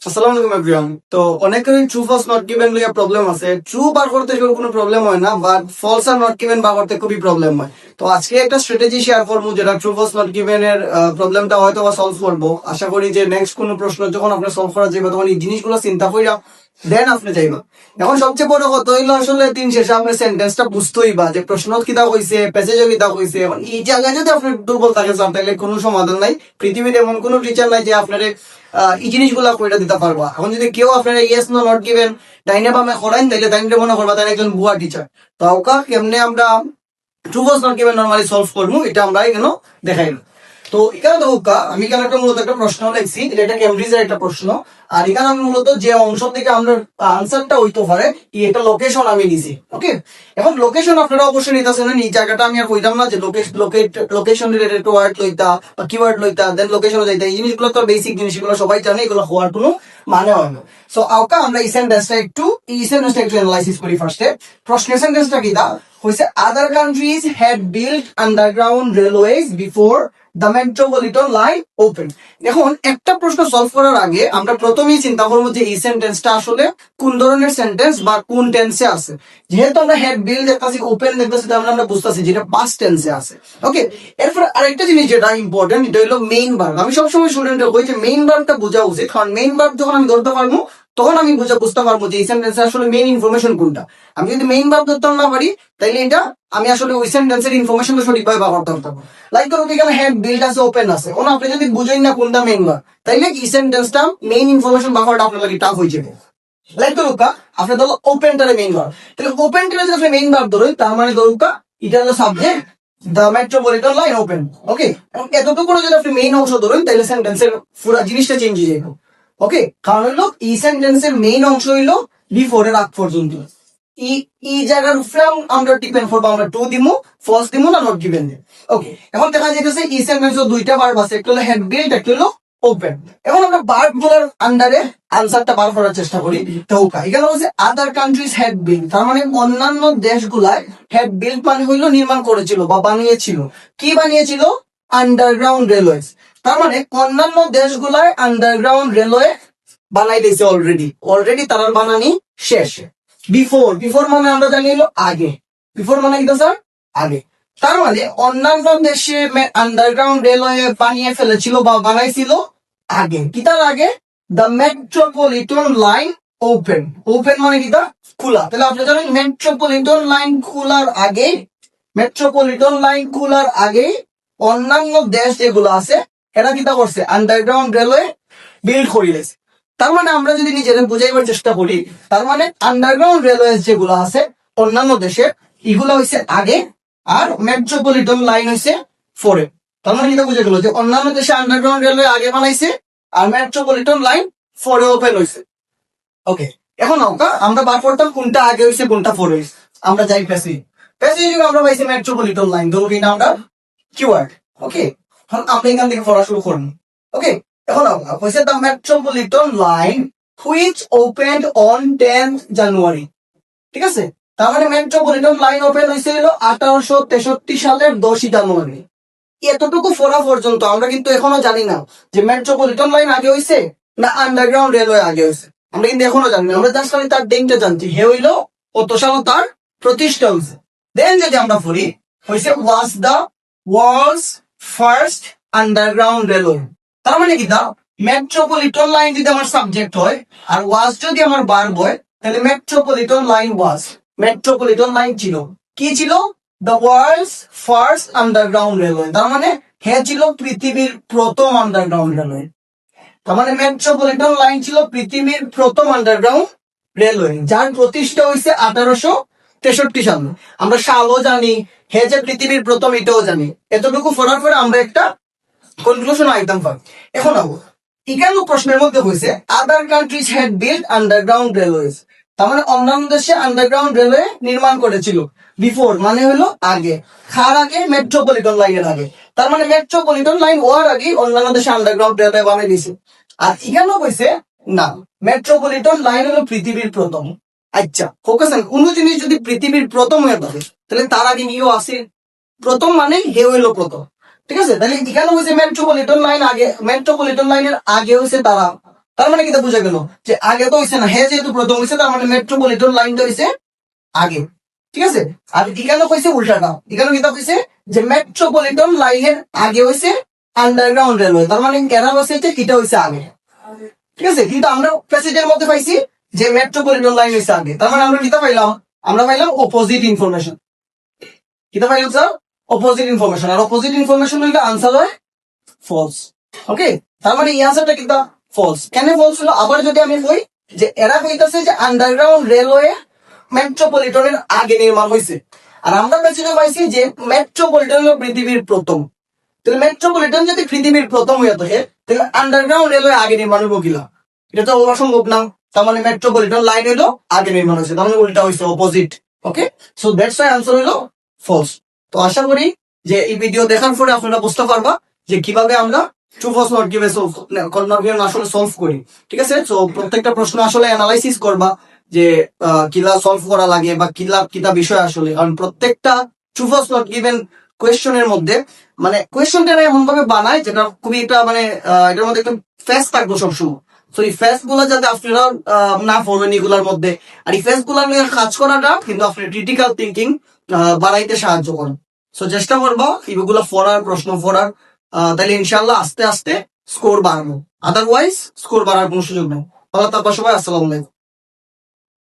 আসসালামু আলাইকুম এভরিওয়ান। তো অনেকেরই ট্রু ফলস নট গিভেন লইয়া প্রবলেম আছে। ট্রু বার করতে কোনো প্রবলেম হয় না, বাট ফলস আর নট গিভেন বার করতে খুবই প্রবলেম হয়। তো আজকে একটা স্ট্র্যাটেজি শেয়ার করবো যেটা ট্রু ফলস নট গিভেন এর প্রবলেমটা হয়তো বা সলভ করবো। আশা করি যে নেক্সট কোনো প্রশ্ন যখন আপনি সলভ করা যাবে তখন এই জিনিসগুলো চিন্তা কইরা দেন আপনি যাইবা। এখন সবচেয়ে বড় কথা হইলো আসলে দিন শেষে আপনি সেন্টেন্সটা বুঝতেই বা যে প্রশ্ন কিতা কইছে, প্যাসেজও কিতা কইছে। এখন এই জায়গায় যদি আপনার দুর্বল থাকে তাহলে কোনো সমাধান নাই। পৃথিবীতে এমন কোনো টিচার নাই যে আপনার এই জিনিসগুলা কইরা দিতে পারবা। এখন যদি কেউ আপনারা ইয়েস নো নট গিভেন ডাইনে বামে করাইন তাইলে তাইলে মনে করবা তারা একজন ভুয়া টিচার। তো ওকা কেমনে আমরা true false not given normally solve করবো এটা আমরা এখানে দেখাইলাম। তো এখানে তো আমি এখানে একটা মূলত একটা প্রশ্ন লিখছি, এটা ক্যামব্রিজের একটা প্রশ্ন। আর এখানে আমি মূলত যে অংশ থেকে আমরা আনসারটা হইতে পারে এটা লোকেশন আমি নিছি। ওকে, এখন লোকেশন আপনারা অবশ্যই নিতেছেন। এই জায়গাটা আমি আর কইতাম না যে লোকেশন রিলেটেড ওয়ার্ড লইতা বা কিওয়ার্ড লইতা দেন লোকেশন যাইতা। এই জিনিসগুলো তো বেসিক জিনিস, এগুলো সবাই জানে, এগুলো হওয়ার কোনো মানে হয় না। সো আওকা আমরা এই সেন্টেন্সটা একটু অ্যানালাইসিস করি। ফার্স্টে প্রশ্নের সেন্টেন্সটা কি দা হইছে, other countries had build underground railways before the metropolitan line open. এখন একটা প্রশ্ন সলভ করার আগে আমরা প্রথমেই চিন্তা করবো যে এই সেন্টেন্সটা আসলে কোন ধরনের সেন্টেন্স বা কোন টেন্সে আছে। যেহেতু আমরা হেড বিল দেখতেছি, ওপেন দেখতেছি, তাহলে আমরা বুঝতেছি যেটা পাস্ট টেন্সে আছে। ওকে, এরপর আরেকটা জিনিস যেটা ইম্পর্টেন্ট, এটা হলো মেইন ভার্ব। আমি সবসময় স্টুডেন্টদের বলি যে মেইন ভার্বটা বোঝা উচিত, কারণ মেইন ভার্ব যখন আমি ধরতে পারবো তখন আমি বুঝতে পারবো যে এই সেন্টেন্সে আসলে মেইন ইনফরমেশন কোনটা। আমি যদি মেইন ভার্ব ধরতে না পারি তাইলে এটা আমি আসলে ওই সেন্টেন্সের ইনফরমেশনটা সঠিকভাবে ব্যবহার করতে পারবো। লাইক ধরো এখানে হেড বিল্ড আছে, ওপেন আছে, কোন আপনি যদি বুঝেন না কোনটা মেইন ভার্ব তাইলে এই সেন্টেন্সটা মেইন ইনফরমেশন ব্যবহারটা আপনার লাগে টাফ হয়ে যাবে। লাইক ধরুকা আপনি ধরো ওপেনটারে মেইন ভার্ব, তাহলে ওপেনটারে যদি আপনি মেইন ভার্ব ধরেন তার মানে ধরুকা এটা হলো subject, the metropolitan line open. Okay, এতটুকু যদি আপনি মেইন অংশ ধরেন তাহলে সেন্টেন্সের পুরো জিনিসটা চেঞ্জ হয়ে যাবে। ওকে, কারণ হলো এই সেন্টেন্সের মেইন অংশ হইলো বিফোর এর আগ পর্যন্ত। এই জায়গার উপরে আমরা ডিপেন্ড করবো, আমরা টু দিমু, ফলস দিমু না নট গিভেন দিমু। ওকে, এখন দেখা যাইতেছে এই সেন্টেন্সে দুইটা ভার্ব আছে, একটা হলো হেড বিল্ড, একটা হলো ওপেন। এখন আমরা ভার্ব গুলোর আন্ডারে আনসারটা বার করার চেষ্টা করি। তো এখানে হচ্ছে আদার কান্ট্রিজ হেড বিল্ড, তার মানে অন্যান্য দেশগুলায় হেড বিল্ড মানে হইলো নির্মাণ করেছিল বা বানিয়েছিল। কি বানিয়েছিল? Underground railways. তার মানে অন্যান্য দেশগুলায় আন্ডারগ্রাউন্ড রেলওয়ে বানাই দিয়েছে অলরেডি তার বানানি শেষ। বিফোর মানে আমরা জানি হলো আগে, বিফোর মানে কি স্যার? আগে। তার মানে অন্যান্য দেশে আন্ডারগ্রাউন্ড রেলওয়ে বানিয়ে ফেলেছিল বা বানাইছিল আগে। কি তার আগে? The metropolitan line open. Open মানে কি তা? খোলা। তাহলে আপনি জানেন মেট্রোপলিটন লাইন খোলার আগে, মেট্রোপলিটন লাইন খোলার আগে অন্যান্য দেশ যেগুলো আছে এরা কিতা করছে? আন্ডারগ্রাউন্ড রেলওয়ে বিল্ড করিয়েছে। তার মানে আমরা যদি নিজেদের বুঝাইবার চেষ্টা করি, তার মানে আন্ডারগ্রাউন্ড রেলওয়ে যেগুলো আছে অন্যান্য দেশে এগুলো হয়েছে আগে, আর মেট্রোপলিটন লাইন হয়েছে পরে। তার মানে এটা বুঝে গেল যে অন্যান্য দেশে আন্ডারগ্রাউন্ড রেলওয়ে আগে বানাইছে আর মেট্রোপলিটন লাইন পরে ওপেন হয়েছে। ওকে, এখন আমরা বার করতাম কোনটা আগে হয়েছে কোনটা পরে হয়েছে। আমরা যাই প্যাসেজ আমরা পাইছি মেট্রোপলিটন লাইন, ধরুন কিনা আমরা কিওয়ার্ড। ওকে, এখন আমরা এখান থেকে পড়া শুরু করবো। ওকে, এখন হয়েছে the metropolitan line which opened on 10th জানুয়ারি। ঠিক আছে, তার মানে মেট্রোপলিটন লাইন ওপেন হয়েছিল 1863 সালের 10ই জানুয়ারি। এতটুকু পড়া পর্যন্ত আমরা কিন্তু এখনো জানি না যে মেট্রোপলিটন লাইন আগে হয়েছে না আন্ডারগ্রাউন্ড রেলওয়ে আগে হয়েছে। আমরা কিন্তু এখনো জানি না, আমরা জাস্ট খালি তার ডেটটা জানছি, হে হইলো কত সাল তার প্রতিষ্ঠা হয়েছে। দেন যদি আমরা পড়ি হয়েছে was the world's first underground railway. তার মানে কি তা মেট্রোপলিটন লাইন যদি আমার সাবজেক্ট হয় আর ওয়াজ যদি আমার ভার্ব হয় তাহলে metropolitan line was, metropolitan line ছিল কি ছিল? The world's first underground railway. তার মানে হে ছিল পৃথিবীর প্রথম আন্ডারগ্রাউন্ড রেলওয়ে। তার মানে মেট্রোপলিটন লাইন ছিল পৃথিবীর প্রথম আন্ডারগ্রাউন্ড রেলওয়ে, যার প্রতিষ্ঠা হয়েছে 1863 সালে। আমরা সালও জানি, হে যে পৃথিবীর প্রথম এটাও জানি। এতটুকু পড়ার পরে আমরা একটা কনক্লুশন আইতাম পাই। এখন এখানে প্রশ্নের মধ্যে হয়েছে other countries had build underground railways. তার মানে অন্যান্য দেশে আন্ডারগ্রাউন্ড রেলওয়ে নির্মাণ করেছিল। বিফোর মানে হলো আগে, খার আগে, মেট্রোপলিটন লাইনের আগে। তার মানে মেট্রোপলিটন লাইন হওয়ার আগে অন্যান্য দেশে আন্ডারগ্রাউন্ড রেলওয়ে বানিয়ে দিয়েছে। আর এখানেও কইছে না, মেট্রোপলিটন লাইন হলো পৃথিবীর প্রথম। আচ্ছা ফোকাস, কোন জিনিস যদি পৃথিবীর প্রথম হয়ে থাকে তাহলে তার আগে নিয়েও আছে প্রথম, মানে হে হইলো প্রথম। ঠিক আছে, তাহলে এখানে হয়েছে মেট্রোপলিটন লাইন আগে, মেট্রোপলিটন লাইনের আগে হয়েছে তারা। তার মানে কিন্তু বোঝা গেল যে আগে তো হয়েছে না, হ্যাঁ যেহেতু প্রথম হয়েছে তার মানে মেট্রোপলিটন লাইনটা হয়েছে আগে, ঠিক আছে। আর এখানে হয়েছে উল্টাটা, এখানে কিন্তু হয়েছে যে মেট্রোপলিটন লাইনের আগে হয়েছে আন্ডারগ্রাউন্ড রেলওয়ে, তার মানে কেনা হয়েছে যে এটা হয়েছে আগে, ঠিক আছে। কিন্তু আমরা প্যাসেজের মধ্যে পাইছি যে মেট্রোপলিটন লাইন হয়েছে আগে, তার মানে আমরা কিতা পাইলাম, আমরা পাইলাম অপোজিট ইনফরমেশন। কিতা পাইলাম স্যার? Opposite information. আর অপোজিট ইনফরমেশন হইলে আনসার হয় ফলস। ওকে, তার মানে এই আনসারটা কিন্তু ফলস। কেন ফলস হলো? আবার যদি আমি কই যে এরা কইতাছে যে আন্ডারগ্রাউন্ড রেলওয়ে মেট্রোপলিটনের আগে নির্মাণ হয়েছে, আর আমরা পেছনে পাইছি যে মেট্রোপলিটন হলো পৃথিবীর প্রথম। তাহলে মেট্রোপলিটন যদি পৃথিবীর প্রথম হয়ে থাকে তাহলে আন্ডারগ্রাউন্ড রেলওয়ে আগে নির্মাণ হইব কিলা? এটা তো অসম্ভব না। তার মানে মেট্রোপলিটন লাইন হইলো আগে নির্মাণ হয়েছে, তার মানে উল্টা হয়েছে, opposite. Okay, so that's why answer হইলো ফলস। তো আশা করি যে এই ভিডিও দেখার পরে আপনারা বুঝতে পারবা যে কিভাবে আমরা ট্রু ফলস নট গিভেন আসলে সলভ করি, ঠিক আছে। তো প্রত্যেকটা প্রশ্ন আসলে অ্যানালাইসিস করবা যে কিলা সলভ করা লাগে বা কিতা বিষয় আসলে, কারণ প্রত্যেকটা ট্রু ফলস নট গিভেন কোয়েশ্চনের মধ্যে মানে কোয়েশ্চনটা এমন ভাবে বানায় যেটা খুবই একটা মানে এটার মধ্যে একটা ফেস থাকবো সবসময়। তো এই ফেস গুলা যাতে আপনারা না পড়বেন এগুলার মধ্যে, আর এই ফেস গুলা নিয়ে কাজ করাটা কিন্তু আপনার ক্রিটিক্যাল থিঙ্কিং বাড়াইতে সাহায্য করে। সো চেষ্টা করবো এগুলো পড়ার, প্রশ্ন পড়ার, তাহলে ইনশাল্লাহ আস্তে আস্তে স্কোর বাড়াবো, আদারওয়াইজ স্কোর বাড়ার কোনো সুযোগ নেই। ভালো থাকবা সবাই, আসসালামু আলাইকুম।